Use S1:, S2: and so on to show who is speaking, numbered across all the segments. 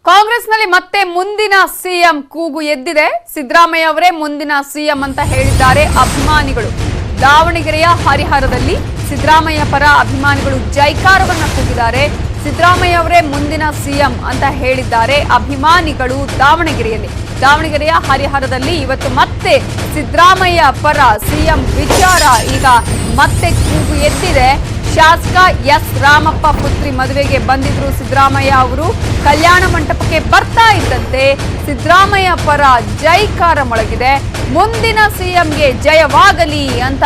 S1: ಕಾಂಗ್ರೆಸ್ನಲ್ಲಿ ಮತ್ತೆ ಮುಂದಿನ ಸಿಎಂ ಕೂಗು ಎದ್ದಿದೆ. ಸಿದ್ದರಾಮಯ್ಯ ಅವರೇ ಮುಂದಿನ ಸಿಎಂ ಅಂತ ಹೇಳಿದ್ದಾರೆ ಅಭಿಮಾನಿಗಳು. ದಾವಣಗೆರೆಯ ಹರಿಹರದಲ್ಲಿ ಸಿದ್ದರಾಮಯ್ಯ ಪರ ಅಭಿಮಾನಿಗಳು ಜೈಕಾರವನ್ನ ಕೂಗಿದ್ದಾರೆ. ಸಿದ್ದರಾಮಯ್ಯ ಅವರೇ ಮುಂದಿನ ಸಿಎಂ ಅಂತ ಹೇಳಿದ್ದಾರೆ ಅಭಿಮಾನಿಗಳು ದಾವಣಗೆರೆಯ ಹರಿಹರದಲ್ಲಿ ಇವತ್ತು ಮತ್ತೆ ಸಿದ್ದರಾಮಯ್ಯ ಪರ ಸಿಎಂ ವಿಚಾರ ಈಗ ಮತ್ತೆ ಕೂಗು ಎದ್ದಿದೆ. ಶಾಸಕ ಎಸ್ ರಾಮಪ್ಪ ಪುತ್ರಿ ಮದುವೆಗೆ ಬಂದಿದ್ರು ಸಿದ್ದರಾಮಯ್ಯ ಅವರು. ಕಲ್ಯಾಣ ಮಂಟಪಕ್ಕೆ ಬರ್ತಾ ಇದ್ದಂತೆ ಸಿದ್ದರಾಮಯ್ಯ ಪರ ಜೈಕಾರ ಮೊಳಗಿದೆ. ಮುಂದಿನ ಸಿಎಂಗೆ ಜಯವಾಗಲಿ ಅಂತ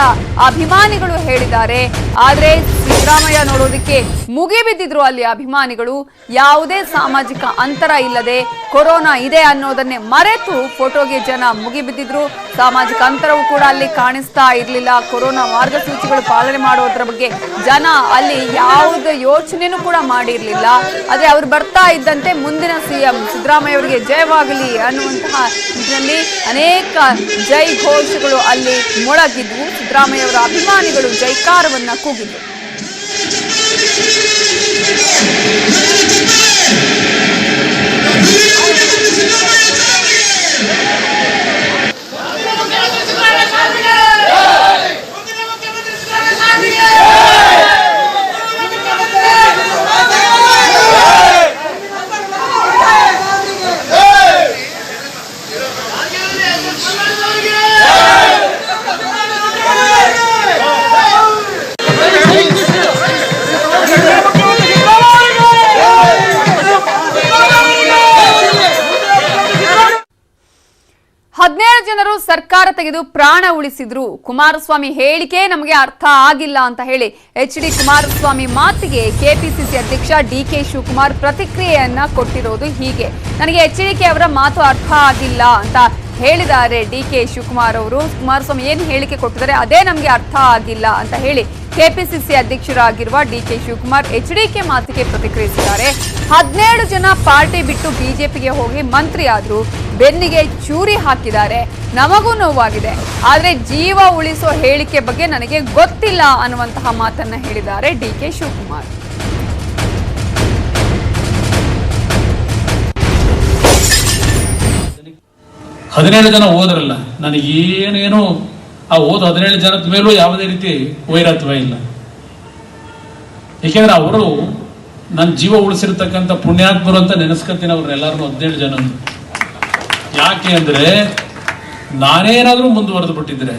S1: ಅಭಿಮಾನಿಗಳು ಹೇಳಿದ್ದಾರೆ. ಆದ್ರೆ ಸಿದ್ದರಾಮಯ್ಯ ನೋಡೋದಕ್ಕೆ ಮುಗಿಬಿದ್ದಿದ್ರು ಅಲ್ಲಿ ಅಭಿಮಾನಿಗಳು. ಯಾವುದೇ ಸಾಮಾಜಿಕ ಅಂತರ ಇಲ್ಲದೆ ಕೊರೋನಾ ಇದೆ ಅನ್ನೋದನ್ನೇ ಮರೆತು ಫೋಟೋಗೆ ಜನ ಮುಗಿಬಿದ್ದಿದ್ರು. ಸಾಮಾಜಿಕ ಅಂತರವೂ ಕೂಡ ಅಲ್ಲಿ ಕಾಣಿಸ್ತಾ ಇರಲಿಲ್ಲ. ಕೊರೋನಾ ಮಾರ್ಗಸೂಚಿಗಳು ಪಾಲನೆ ಮಾಡೋದ್ರ ಬಗ್ಗೆ ಜನ ಅಲ್ಲಿ ಯಾವುದೇ ಯೋಚನೆನೂ ಕೂಡ ಮಾಡಿರಲಿಲ್ಲ. ಆದ್ರೆ ಅವ್ರು ಬರ್ತಾ ಇದ್ದಂತೆ ಮುಂದಿನ ಸಿಎಂ ಸಿದ್ದರಾಮಯ್ಯ ಅವರಿಗೆ ಜಯವಾಗಲಿ ಅನ್ನುವಂತಹ ನಿಟ್ಟಿನಲ್ಲಿ ಅನೇಕ ಜೈ ಘೋಷಗಳು ಅಲ್ಲಿ ಮೊಳಗಿದ್ವು. ಸಿದ್ದರಾಮಯ್ಯ ಅವರ ಅಭಿಮಾನಿಗಳು ಜೈಕಾರವನ್ನ ಕೂಗಿದ್ರು. ಜನರು ಸರ್ಕಾರ ತೆಗೆದು ಪ್ರಾಣ ಉಳಿಸಿದ್ರು. ಕುಮಾರಸ್ವಾಮಿ ಹೇಳಿಕೆ ನಮಗೆ ಅರ್ಥ ಆಗಿಲ್ಲ ಅಂತ ಹೇಳಿ ಎಚ್.ಡಿ. ಕುಮಾರಸ್ವಾಮಿ ಮಾತಿಗೆ ಕೆಪಿಸಿಸಿ ಅಧ್ಯಕ್ಷ ಡಿ.ಕೆ. ಶಿವಕುಮಾರ್ ಪ್ರತಿಕ್ರಿಯೆಯನ್ನ ಕೊಟ್ಟಿರೋದು ಹೀಗೆ. ನನಗೆ ಎಚ್.ಡಿ.ಕೆ. ಅವರ ಮಾತು ಅರ್ಥ ಆಗಿಲ್ಲ ಅಂತ ಹೇಳಿದ್ದಾರೆ ಡಿ.ಕೆ. ಶಿವಕುಮಾರ್ ಅವರು. ಕುಮಾರಸ್ವಾಮಿ ಏನು ಹೇಳಿಕೆ ಕೊಟ್ಟಿದ್ದಾರೆ ಅದೇ ನಮಗೆ ಅರ್ಥ ಆಗಿಲ್ಲ ಅಂತ ಹೇಳಿ ಕೆಪಿಸಿಸಿ ಅಧ್ಯಕ್ಷರಾಗಿರುವ ಡಿ.ಕೆ. ಶಿವಕುಮಾರ್ ಎಚ್.ಡಿ.ಕೆ. ಮಾತಿಗೆ ಪ್ರತಿಕ್ರಿಯಿಸಿದ್ದಾರೆ. 17 ಜನ ಪಾರ್ಟಿ ಬಿಟ್ಟು ಬಿಜೆಪಿಗೆ ಹೋಗಿ ಮಂತ್ರಿ ಆದ್ರು, ಬೆನ್ನಿಗೆ ಚೂರಿ ಹಾಕಿದ್ದಾರೆ. ನಮಗೂ ನೋವಾಗಿದೆ, ಆದ್ರೆ ಜೀವ ಉಳಿಸೋ ಹೇಳಿಕೆ ಬಗ್ಗೆ ನನಗೆ ಗೊತ್ತಿಲ್ಲ ಅನ್ನುವಂತಹ ಮಾತನ್ನ ಹೇಳಿದ್ದಾರೆ ಡಿ.ಕೆ. ಶಿವಕುಮಾರ್.
S2: ಹದಿನೇಳು ಜನ ಹೋದ್ರಲ್ಲ, ನನಗೆ ಏನೇನು ಆ ಓದ್ 17 ಜನದ ಮೇಲೂ ಯಾವುದೇ ರೀತಿ ವೈರತ್ವ ಇಲ್ಲ. ಏಕೆಂದ್ರೆ ಅವರು ನನ್ನ ಜೀವ ಉಳಿಸಿರ್ತಕ್ಕಂಥ ಪುಣ್ಯಾತ್ಮರು ಅಂತ ನೆನೆಸ್ಕೊತೀನಿ ಅವ್ರನ್ನೆಲ್ಲರನ್ನು 17 ಜನ. ಯಾಕೆ ಅಂದ್ರೆ ನಾನೇನಾದ್ರೂ ಮುಂದುವರೆದು ಬಿಟ್ಟಿದ್ರೆ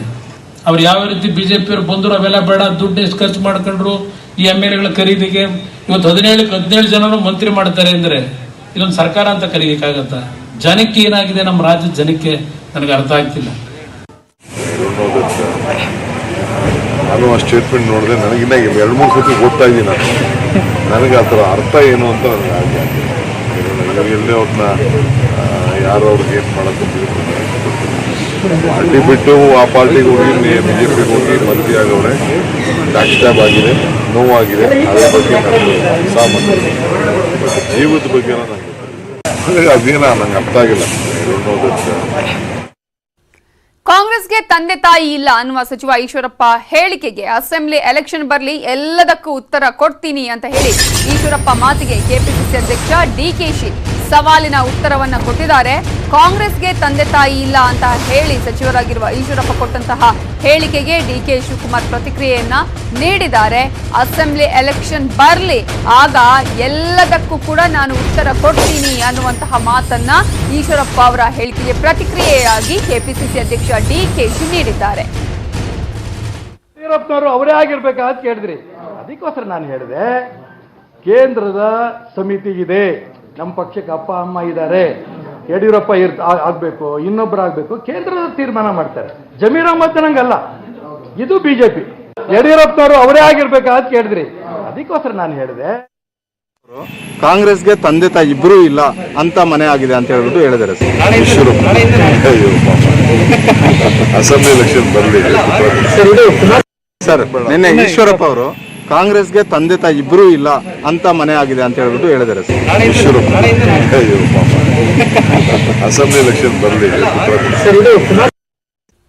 S2: ಅವ್ರು ಯಾವ ರೀತಿ ಬಿಜೆಪಿಯವ್ರು ಬಂದ್ರು ಅವೆಲ್ಲ ಬೇಡ, ದುಡ್ಡು ಎಷ್ಟು ಖರ್ಚು ಮಾಡ್ಕೊಂಡ್ರು ಈ MLA ಗಳ ಖರೀದಿಗೆ, ಇವತ್ತು 17 ಜನರು ಮಂತ್ರಿ ಮಾಡ್ತಾರೆ ಅಂದ್ರೆ ಇದೊಂದು ಸರ್ಕಾರ ಅಂತ ಕರೀಲಿಕ್ಕಾಗತ್ತ? ಜನಕ್ಕೆ ಏನಾಗಿದೆ, ನಮ್ಮ ರಾಜ್ಯದ ಜನಕ್ಕೆ ನನಗೆ ಅರ್ಥ ಆಗ್ತಿಲ್ಲ.
S3: ನಾನು ಆ ಸ್ಟೇಟ್ಮೆಂಟ್ ನೋಡಿದೆ, ನನಗಿನ್ನ 2-3 ಸತಿ ಓದ್ತಾ ಇದ್ದೀನಿ. ನನಗೆ ಆ ಥರ ಅರ್ಥ ಏನು ಅಂತ ನನಗೆ ಆಗಿ ಎಲ್ಲೇ ಅವ್ರನ್ನ ಯಾರು ಅವ್ರಿಗೆ ಏನು ಮಾಡೋದು ಪಾರ್ಟಿ ಬಿಟ್ಟು ಆ ಪಾರ್ಟಿಗೆ ಹೋಗಿ ಬಿಜೆಪಿಗೆ ಹೋಗಿ ಮಂತ್ರಿ ಆಗವ್ರೆ. ಬ್ಯಾಕ್ ಆಗಿದೆ, ನೋವಾಗಿದೆ. ಅದ್ರ ಬಗ್ಗೆ ನನಗೆ ಸಾಮಾನ್ಯ ಜೀವದ ಬಗ್ಗೆ ನನಗೆ ಅದೇನ ನಂಗೆ ಅರ್ಥ ಆಗಿಲ್ಲ.
S1: ಕಾಂಗ್ರೆಸ್ಗೆ ತಂದೆ ತಾಯಿ ಇಲ್ಲ ಅನ್ನುವ ಸಚಿವ ಈಶ್ವರಪ್ಪ ಹೇಳಿಕೆಗೆ ಅಸೆಂಬ್ಲಿ ಎಲೆಕ್ಷನ್ ಬರಲಿ ಎಲ್ಲದಕ್ಕೂ ಉತ್ತರ ಕೊಡ್ತೀನಿ ಅಂತ ಹೇಳಿ ಈಶ್ವರಪ್ಪ ಮಾತಿಗೆ ಕೆಪಿಸಿಸಿ ಅಧ್ಯಕ್ಷ ಡಿ.ಕೆ.ಶಿ ಸವಾಲಿನ ಉತ್ತರವನ್ನ ಕೊಟ್ಟಿದ್ದಾರೆ. ಕಾಂಗ್ರೆಸ್ಗೆ ತಂದೆ ತಾಯಿ ಇಲ್ಲ ಅಂತ ಹೇಳಿ ಸಚಿವರಾಗಿರುವ ಈಶ್ವರಪ್ಪ ಕೊಟ್ಟಂತಹ ಹೇಳಿಕೆಗೆ ಡಿ.ಕೆ. ಶಿವಕುಮಾರ್ ಪ್ರತಿಕ್ರಿಯೆಯನ್ನ ನೀಡಿದ್ದಾರೆ. ಅಸೆಂಬ್ಲಿ ಎಲೆಕ್ಷನ್ ಬರಲಿ, ಆಗ ಎಲ್ಲದಕ್ಕೂ ಕೂಡ ನಾನು ಉತ್ತರ ಕೊಡ್ತೀನಿ ಅನ್ನುವಂತಹ ಮಾತನ್ನ ಈಶ್ವರಪ್ಪ ಅವರ ಹೇಳಿಕೆಗೆ ಪ್ರತಿಕ್ರಿಯೆಯಾಗಿ ಕೆಪಿಸಿಸಿ ಅಧ್ಯಕ್ಷ ಡಿ.ಕೆ.ಶಿ ನೀಡಿದ್ದಾರೆ.
S4: ಯಡಿಯೂರಪ್ಪನವರು ಅವರೇ ಆಗಿರ್ಬೇಕಾದ ಕೇಳಿದ್ರಿ, ಅದಕ್ಕೋಸ್ಕರ ನಾನು ಹೇಳಿದೆ ಕೇಂದ್ರದ ಸಮಿತಿ ಇದೆ, ನಮ್ಮ ಪಕ್ಷಕ್ಕೆ ಅಪ್ಪ ಅಮ್ಮ ಇದ್ದಾರೆ, ಯಡಿಯೂರಪ್ಪ ಆಗ್ಬೇಕು, ಇನ್ನೊಬ್ಬರು ಆಗ್ಬೇಕು, ಕೇಂದ್ರದ ತೀರ್ಮಾನ ಮಾಡ್ತಾರೆ. ಜಮೀರ್ ಅಹ್ಮದ್ ನಂಗಲ್ಲ, ಇದು ಬಿಜೆಪಿ. ಯಡಿಯೂರಪ್ಪನವರು ಅವರೇ ಆಗಿರ್ಬೇಕಾದ ಕೇಳಿದ್ರಿ, ಅದಕ್ಕೋಸ್ಕರ ನಾನು ಹೇಳಿದೆ
S5: ಕಾಂಗ್ರೆಸ್ಗೆ ತಂದೆ ತಾಯಿ ಇಬ್ಬರೂ ಇಲ್ಲ ಅಂತ ಮನೆ ಆಗಿದೆ ಅಂತ ಹೇಳ್ಬಿಟ್ಟು ಹೇಳಿದ್ದಾರೆ
S3: ಅಸೆಂಬ್ಲಿ ಎಲೆಕ್ಷನ್ ಬರಲಿ
S5: ಸರ್. ನಿನ್ನೆ ಈಶ್ವರಪ್ಪ ಅವರು ಕಾಂಗ್ರೆಸ್ಗೆ ತಂದೆ ತಾಯಿ ಇಬ್ಬರೂ ಇಲ್ಲ ಅಂತ ಮನೆ ಆಗಿದೆ ಅಂತ ಹೇಳ್ಬಿಟ್ಟು ಹೇಳಿದ್ದಾರೆ
S3: ಅಸೆಂಬ್ಲಿ ಎಲೆಕ್ಷನ್ ಬರಲಿ